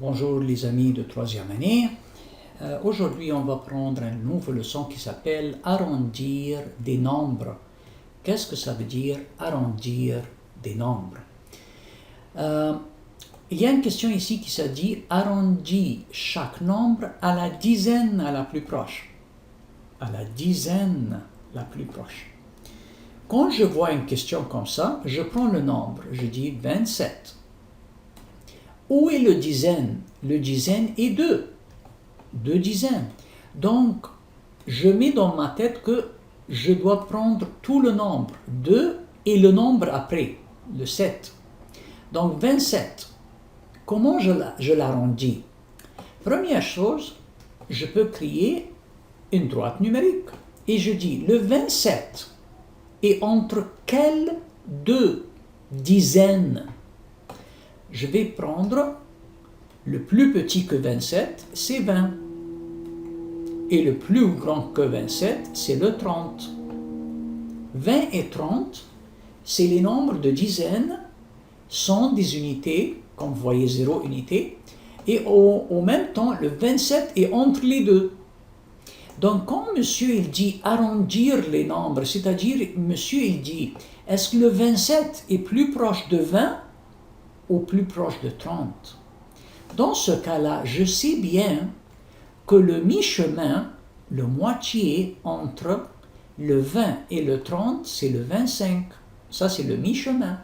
Bonjour les amis de troisième année. Aujourd'hui, on va prendre une nouvelle leçon qui s'appelle arrondir des nombres. Qu'est-ce que ça veut dire arrondir des nombres? Il y a une question ici qui se dit arrondis chaque nombre à la dizaine à la plus proche. À la dizaine la plus proche. Quand je vois une question comme ça, je prends le nombre, je dis 27. Où est le dizaine? Le dizaine est 2. 2 dizaines. Donc, je mets dans ma tête que je dois prendre tout le nombre, 2 et le nombre après, le 7. Donc, 27. Comment je l'arrondis? Première chose, je peux créer une droite numérique. Et je dis, le 27 est entre quelles deux dizaines? Je vais prendre le plus petit que 27, c'est 20. Et le plus grand que 27, c'est le 30. 20 et 30, c'est les nombres de dizaines, sont des unités, comme vous voyez 0 unité, et au même temps, le 27 est entre les deux. Donc, quand monsieur il dit arrondir les nombres, c'est-à-dire, monsieur il dit, est-ce que le 27 est plus proche de 20 ou plus proche de 30? Dans ce cas-là, je sais bien que le mi-chemin, le moitié entre le 20 et le 30, c'est le 25. Ça, c'est le mi-chemin.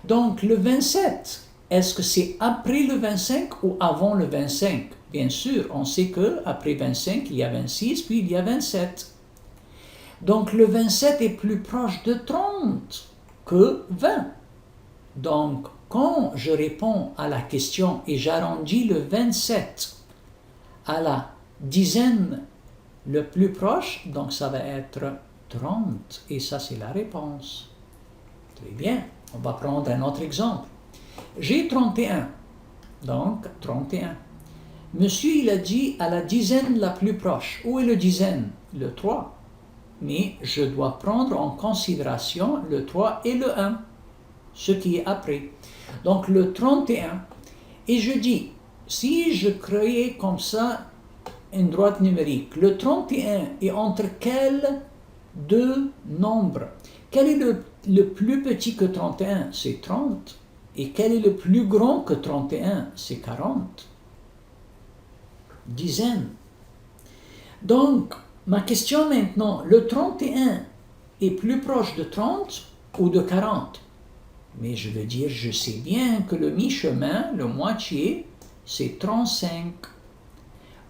Donc, le 27, est-ce que c'est après le 25 ou avant le 25? Bien sûr, on sait qu'après 25, il y a 26, puis il y a 27. Donc, le 27 est plus proche de 30 que 20. Donc, quand je réponds à la question et j'arrondis le 27 à la dizaine le plus proche, donc ça va être 30. Et ça, c'est la réponse. Très bien. On va prendre un autre exemple. J'ai 31. Donc, 31. Monsieur, il a dit à la dizaine la plus proche. Où est le dizaine? Le 3. Mais je dois prendre en considération le 3 et le 1. Ce qui est après. Donc, le 31. Et je dis, si je crée comme ça une droite numérique, le 31 est entre quels deux nombres? Quel est le plus petit que 31? C'est 30. Et quel est le plus grand que 31? C'est 40. Dizaines. Donc, ma question maintenant, le 31 est plus proche de 30 ou de 40? Mais je veux dire, je sais bien que le mi-chemin, le moitié, c'est 35.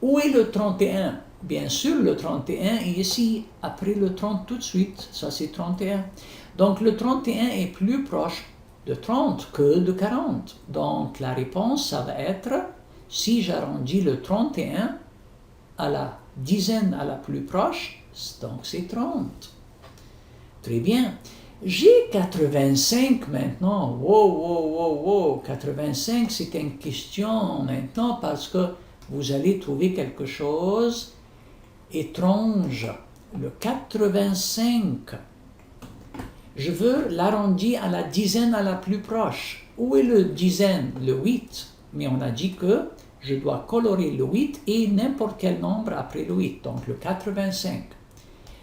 Où est le 31? Bien sûr, le 31 est ici, après le 30 tout de suite. Ça, c'est 31. Donc, le 31 est plus proche de 30 que de 40. Donc, la réponse, ça va être, si j'arrondis le 31 à la dizaine à la plus proche, donc c'est 30. Très bien. J'ai 85 maintenant. Wow. 85, c'est une question maintenant parce que vous allez trouver quelque chose étrange. Le 85. Je veux l'arrondir à la dizaine à la plus proche. Où est le dizaine? Le 8. Mais on a dit que je dois colorer le 8 et n'importe quel nombre après le 8. Donc le 85.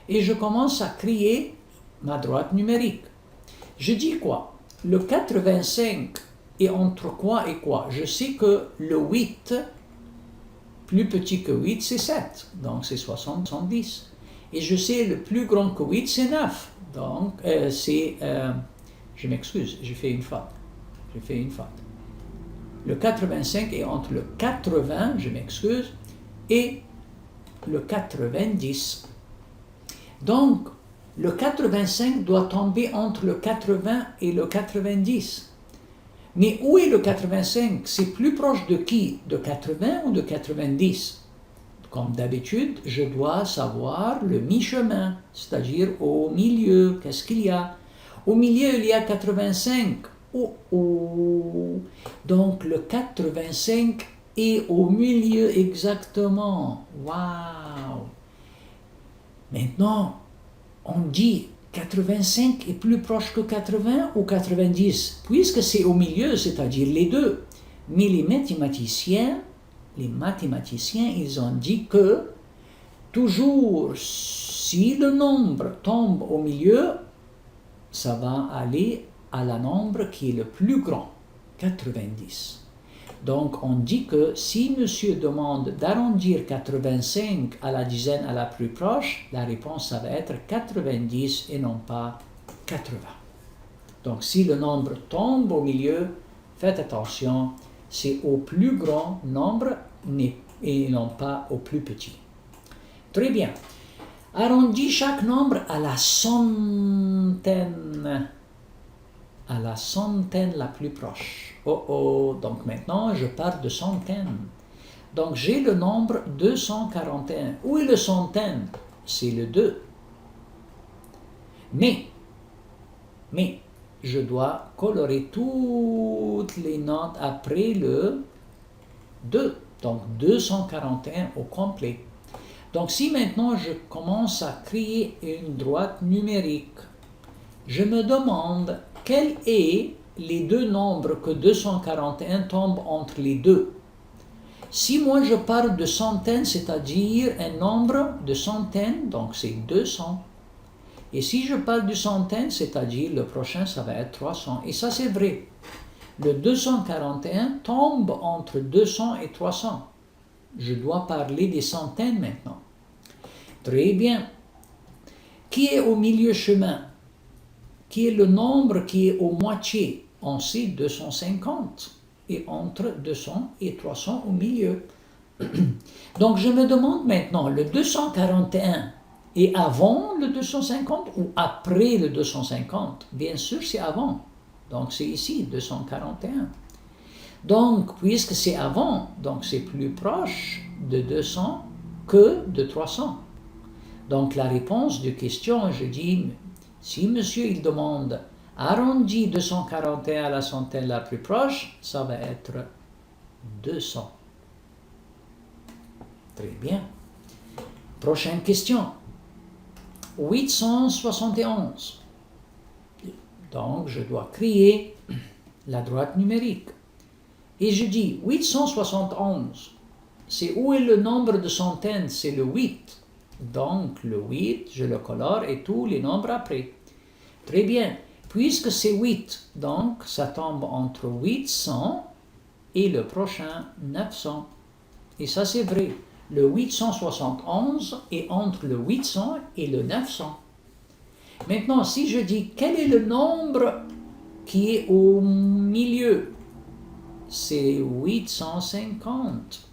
Et je commence à créer ma droite numérique. Je dis quoi? Le 85 est entre quoi et quoi? Je sais que le 8, plus petit que 8, c'est 7. Donc c'est 70. Et je sais le plus grand que 8, c'est 9. Donc je m'excuse, j'ai fait une faute. Le 85 est entre le 80, je m'excuse, et le 90. Donc, le 85 doit tomber entre le 80 et le 90. Mais où est le 85? C'est plus proche de qui? De 80 ou de 90? Comme d'habitude, je dois savoir le mi-chemin, c'est-à-dire au milieu. Qu'est-ce qu'il y a? Au milieu, il y a 85. Donc, le 85 est au milieu exactement. Waouh! Maintenant, on dit 85 est plus proche que 80 ou 90, puisque c'est au milieu, c'est-à-dire les deux. Mais les mathématiciens, ils ont dit que toujours, si le nombre tombe au milieu, ça va aller à la nombre qui est le plus grand, 90. Donc, on dit que si monsieur demande d'arrondir 85 à la dizaine à la plus proche, la réponse, ça va être 90 et non pas 80. Donc, si le nombre tombe au milieu, faites attention, c'est au plus grand nombre et non pas au plus petit. Très bien. Arrondis chaque nombre à la centaine. À la centaine la plus proche. Donc maintenant, je parle de centaines. Donc j'ai le nombre 241. Où est le centaine? C'est le 2. Mais, je dois colorer toutes les notes après le 2. Donc 241 au complet. Donc si maintenant je commence à créer une droite numérique, je me demande quels est les deux nombres que 241 tombe entre les deux. Si moi je parle de centaines, c'est-à-dire un nombre de centaines, donc c'est 200. Et si je parle de centaines, c'est-à-dire le prochain, ça va être 300. Et ça c'est vrai. Le 241 tombe entre 200 et 300. Je dois parler des centaines maintenant. Très bien. Qui est au milieu chemin? Qui est le nombre qui est au moitié? On sait 250. Et entre 200 et 300 au milieu. Donc je me demande maintenant, le 241 est avant le 250 ou après le 250? Bien sûr, c'est avant. Donc c'est ici, 241. Donc, puisque c'est avant, donc c'est plus proche de 200 que de 300. Donc la réponse de question, je dis, si monsieur il demande arrondi 241 à la centaine la plus proche, ça va être 200. Très bien. Prochaine question. 871. Donc je dois créer la droite numérique. Et je dis 871. C'est où est le nombre de centaines? C'est le 8. Donc le 8, je le colore et tous les nombres après. Très bien. Puisque c'est 8, donc ça tombe entre 800 et le prochain 900. Et ça c'est vrai. Le 871 est entre le 800 et le 900. Maintenant, si je dis quel est le nombre qui est au milieu? C'est 850.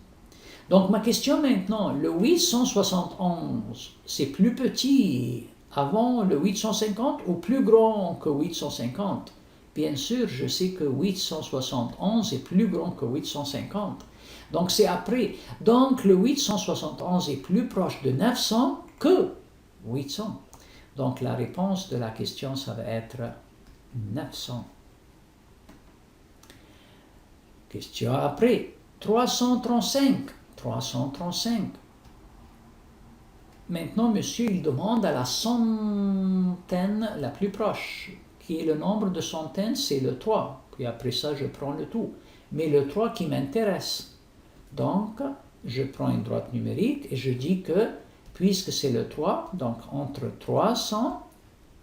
Donc ma question maintenant, le 871, c'est plus petit avant le 850 ou plus grand que 850? Bien sûr, je sais que 871 est plus grand que 850. Donc c'est après. Donc le 871 est plus proche de 900 que 800. Donc la réponse de la question, ça va être 900. Question après. 335. 335. Maintenant, monsieur, il demande à la centaine la plus proche, qui est le nombre de centaines, c'est le 3. Puis après ça, je prends le tout. Mais le 3 qui m'intéresse. Donc, je prends une droite numérique et je dis que, puisque c'est le 3, donc entre 300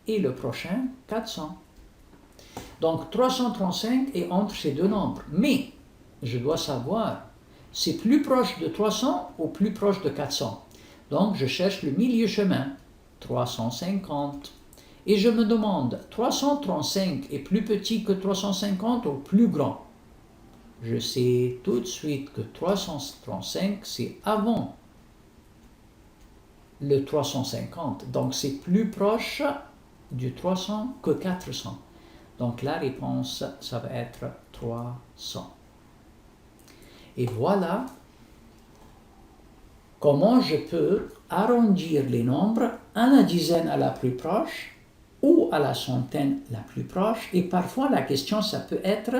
et le prochain, 400. Donc, 335 est entre ces deux nombres. Mais, je dois savoir, c'est plus proche de 300 ou plus proche de 400. Donc, je cherche le milieu chemin, 350. Et je me demande, 335 est plus petit que 350 ou plus grand? Je sais tout de suite que 335, c'est avant le 350. Donc, c'est plus proche du 300 que 400. Donc, la réponse, ça va être 300. Et voilà comment je peux arrondir les nombres à la dizaine à la plus proche ou à la centaine la plus proche. Et parfois, la question, ça peut être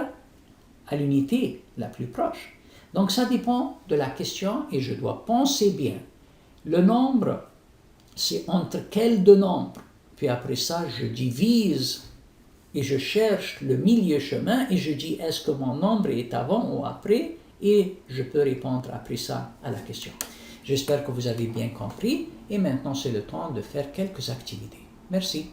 à l'unité la plus proche. Donc, ça dépend de la question et je dois penser bien. Le nombre, c'est entre quels deux nombres? Puis après ça, je divise et je cherche le milieu chemin et je dis est-ce que mon nombre est avant ou après, et je peux répondre après ça à la question. J'espère que vous avez bien compris et maintenant c'est le temps de faire quelques activités. Merci.